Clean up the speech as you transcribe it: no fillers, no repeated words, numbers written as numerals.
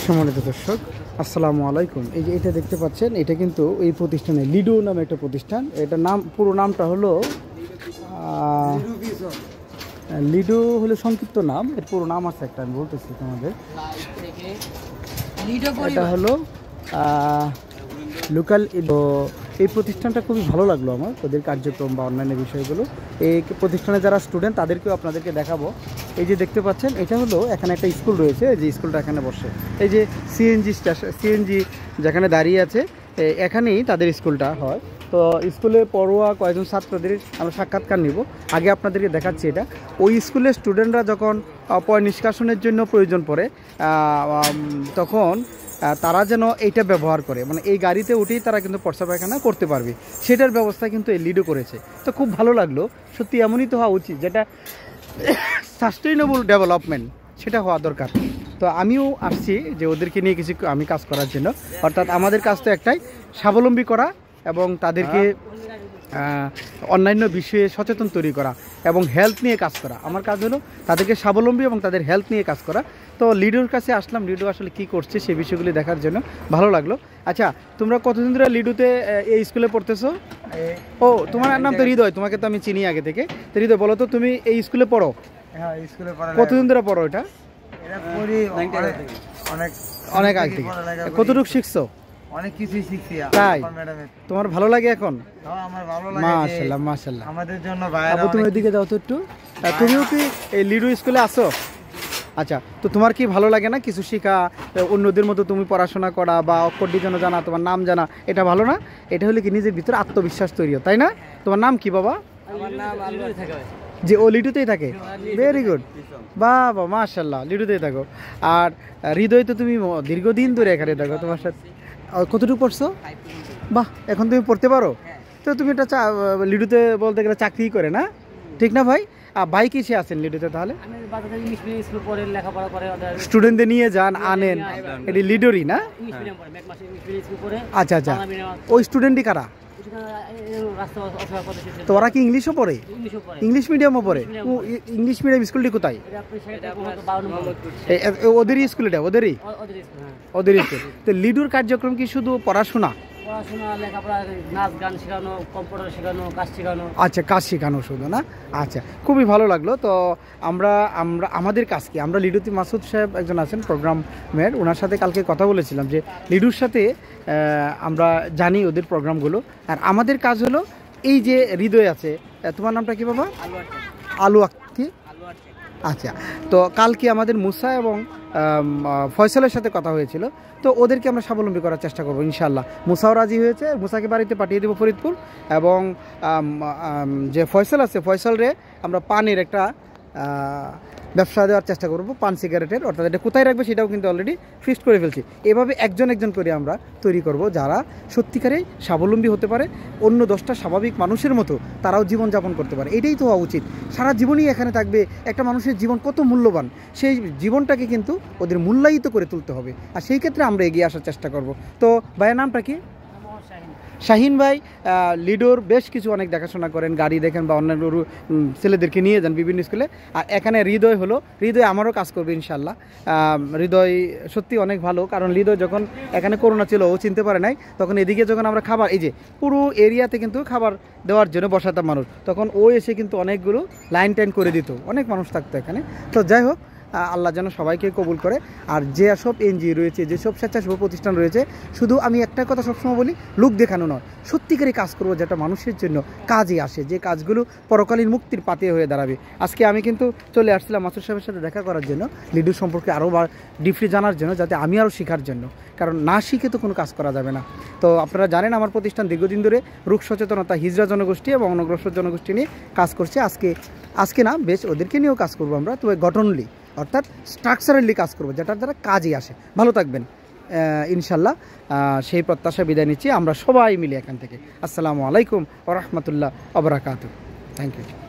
সম্মানিত দর্শক, আসসালামু আলাইকুম। এই যে এটা দেখতে পাচ্ছেন, এটা কিন্তু এই প্রতিষ্ঠানে লিডো নামে একটা প্রতিষ্ঠান। এটা নাম, পুরো নামটা হলো লিডো হলো সংক্ষিপ্ত নাম। এর পুরো নাম আছে একটা, আমি বলতেছি তোমাদের। এটা হলো লোকাল। এই প্রতিষ্ঠানটা খুবই ভালো লাগলো আমার, ওদের কার্যক্রম বা অন্যান্য বিষয়গুলো। এই প্রতিষ্ঠানে যারা স্টুডেন্ট তাদেরকেও আপনাদেরকে দেখাবো। এই যে দেখতে পাচ্ছেন, এটা হলো এখানে একটা স্কুল রয়েছে, এই যে স্কুলটা এখানে বসে। এই যে সিএনজি যেখানে দাঁড়িয়ে আছে, এখানেই তাদের স্কুলটা হয়। তো স্কুলে পড়ুয়া কয়েকজন ছাত্রদের আমরা সাক্ষাৎকার নিব। আগে আপনাদেরকে দেখাচ্ছি এটা। ওই স্কুলের স্টুডেন্টরা যখন পয় নিষ্কাশনের জন্য প্রয়োজন পড়ে, তখন তারা যেন এইটা ব্যবহার করে, মানে এই গাড়িতে উঠেই তারা কিন্তু প্রস্রাব পায়খানা করতে পারবে, সেটার ব্যবস্থা কিন্তু এই লিডো করেছে। তো খুব ভালো লাগলো। সত্যি এমনই তো হওয়া উচিত, যেটা সাস্টেইনেবল ডেভেলপমেন্ট, সেটা হওয়া দরকার। তো আমিও আসছি যে ওদেরকে নিয়ে কিছু আমি কাজ করার জন্য। অর্থাৎ আমাদের কাজ তো একটাই, স্বাবলম্বী করা এবং তাদেরকে অন্যান্য বিষয়ে সচেতন তৈরি করা এবং হেলথ নিয়ে কাজ করা। আমার কাজ হলো তাদেরকে স্বাবলম্বী এবং তাদের হেলথ নিয়ে কাজ করা। তো লিডোর কাছে আসলাম, লিডো আসলে কী করছে সেই বিষয়গুলি দেখার জন্য। ভালো লাগলো। আচ্ছা, তোমরা কতদিন ধরে লিডোতে এই স্কুলে পড়তেছো? ও, তোমার নাম তো হৃদয়, তোমাকে তো আমি চিনি আগে থেকে। তো হৃদয়, বলো তো তুমি এই স্কুলে পড়ো? হ্যাঁ, স্কুলে পড়া। কতদিন ধরে পড়ো এটা? অনেক আগে থেকে। কতটুকু শিখছো? অনেক কিছুই শিখছি। তাই? তোমার ভালো লাগে এখন? আমার ভালো লাগে। মাশাআল্লাহ মাশাআল্লাহ। আমাদের জন্য ভাইরা, আপু তুমি এদিকে যাও তো একটু। তুমিও কি এই লিডো স্কুলে আসো? আচ্ছা, তো তোমার কি ভালো লাগে না কিছু শেখা, অন্যদের মতো তুমি পড়াশোনা করা বা অক্ষর ডিজাইনও জানা, তোমার নাম জানা, এটা ভালো না? এটা হলে কি নিজের ভিতরে আত্মবিশ্বাস তৈরি হয়, তাই না? তোমার নাম কি বাবা? আমার নাম আলুই থাকে। যে ও লিডোতেই থাকে? ভেরি গুড, বাবা মাশাআল্লাহ, লিডোতেই থাকো। আর হৃদয় তো তুমি দীর্ঘদিন ধরে এখানে থাকো, তোমার সাথে কতটুকু পড়ছো? বাহ, এখন তুমি পড়তে পারো? তো তুমি এটা লিডোতে বলতে গেলে চাকরি করে না, ঠিক না ভাই? ভাই কিসে আছেন লিডোতে তাহলে? স্টুডেন্টদের নিয়ে যান, আনেন, এটি লিডোরই না? আচ্ছা আচ্ছা, ওই স্টুডেন্টই কারা? তো ওরা কি ইংলিশও পড়ে? ইংলিশ মিডিয়ামও পড়ে? ইংলিশ মিডিয়াম স্কুলটি কোথায়? ওদেরই স্কুল এটা? ওদেরই স্কুল। তো লিডোর কার্যক্রম কি শুধু পড়াশোনা? আচ্ছা, কাজ শেখানো শুধু না? আচ্ছা, খুবই ভালো লাগলো। তো আমরা আমাদের কাজ কি, আমরা লিডোতে মাসুদ সাহেব একজন আছেন প্রোগ্রামের, ওনার সাথে কালকে কথা বলেছিলাম যে লিডোর সাথে আমরা জানি ওদের প্রোগ্রামগুলো। আর আমাদের কাজ হলো এই যে হৃদয় আছে, তোমার নামটা কি বাবা? আলু আক্তি। আচ্ছা, তো কালকে আমাদের মুসা এবং ফয়সালের সাথে কথা হয়েছিল। তো ওদেরকে আমরা স্বাবলম্বী করার চেষ্টা করবো ইনশাল্লাহ। মুসাও রাজি হয়েছে, মুসাকে বাড়িতে পাঠিয়ে দেবো ফরিদপুর। এবং যে ফয়সাল আছে, ফয়সালরে আমরা পানের একটা ব্যবসা দেওয়ার চেষ্টা করবো, পান সিগারেটের। অর্থাৎ এটা কোথায় রাখবে সেটাও কিন্তু অলরেডি ফিক্সড করে ফেলছি। এভাবে একজন একজন করে আমরা তৈরি করব, যারা সত্যিকারে স্বাবলম্বী হতে পারে, অন্য 10টা স্বাভাবিক মানুষের মতো তারাও জীবনযাপন করতে পারে। এটাই তো হওয়া উচিত। সারা জীবনই এখানে থাকবে, একটা মানুষের জীবন কত মূল্যবান, সেই জীবনটাকে কিন্তু ওদের মূল্যায়িত করে তুলতে হবে। আর সেই ক্ষেত্রে আমরা এগিয়ে আসার চেষ্টা করব। তো ভাইয়ের নামটা কি? শাহিন ভাই লিডোর বেশ কিছু অনেক দেখাশোনা করেন, গাড়ি দেখেন বা অন্যান্য ছেলেদেরকে নিয়ে যান বিভিন্ন স্কুলে। আর এখানে হৃদয় হলো, হৃদয় আমারও কাজ করবে ইনশাল্লাহ। হৃদয় সত্যি অনেক ভালো, কারণ হৃদয় যখন এখানে করোনা ছিল, ও চিনতে পারে নাই, তখন এদিকে যখন আমরা খাবার, এই যে পুরো এরিয়াতে কিন্তু খাবার দেওয়ার জন্য বসাতাম মানুষ, তখন ও এসে কিন্তু অনেকগুলো লাইন টাইন করে দিত, অনেক মানুষ থাকতো এখানে। তো যাই হোক, আল্লাহ যেন সবাইকে কবুল করে। আর যে সব এনজিও রয়েছে, যেসব স্বেচ্ছাসেবী প্রতিষ্ঠান রয়েছে, শুধু আমি একটা কথা সবসময় বলি, লোক দেখানো নয়, সত্যিকারই কাজ করবো যেটা মানুষের জন্য কাজে আসে, যে কাজগুলো পরকালীন মুক্তির পাতে হয়ে দাঁড়াবে। আজকে আমি কিন্তু চলে আসছিলাম মাসুদ সাহেবের সাথে দেখা করার জন্য, লিডো সম্পর্কে আরও ডিপলি জানার জন্য, যাতে আমি আরও শেখার জন্য, কারণ না শিখে তো কোনো কাজ করা যাবে না। তো আপনারা জানেন আমার প্রতিষ্ঠান দীর্ঘদিন ধরে রোগ সচেতনতা, হিজড়া জনগোষ্ঠী এবং অনগ্রসর জনগোষ্ঠী নিয়ে কাজ করছে। আজকে না, বেশ ওদেরকে নিয়েও কাজ করবো আমরা, তবে গঠনলি অর্থাৎ স্ট্রাকচারালি কাজ করবো, যেটার দ্বারা কাজই আসে। ভালো থাকবেন ইনশাল্লাহ, সেই প্রত্যাশা বিদায় নিচ্ছি আমরা সবাই মিলে এখান থেকে। আসসালামু আলাইকুম ওয়া রাহমাতুল্লাহ ওয়া বারাকাতুহু। Thank you.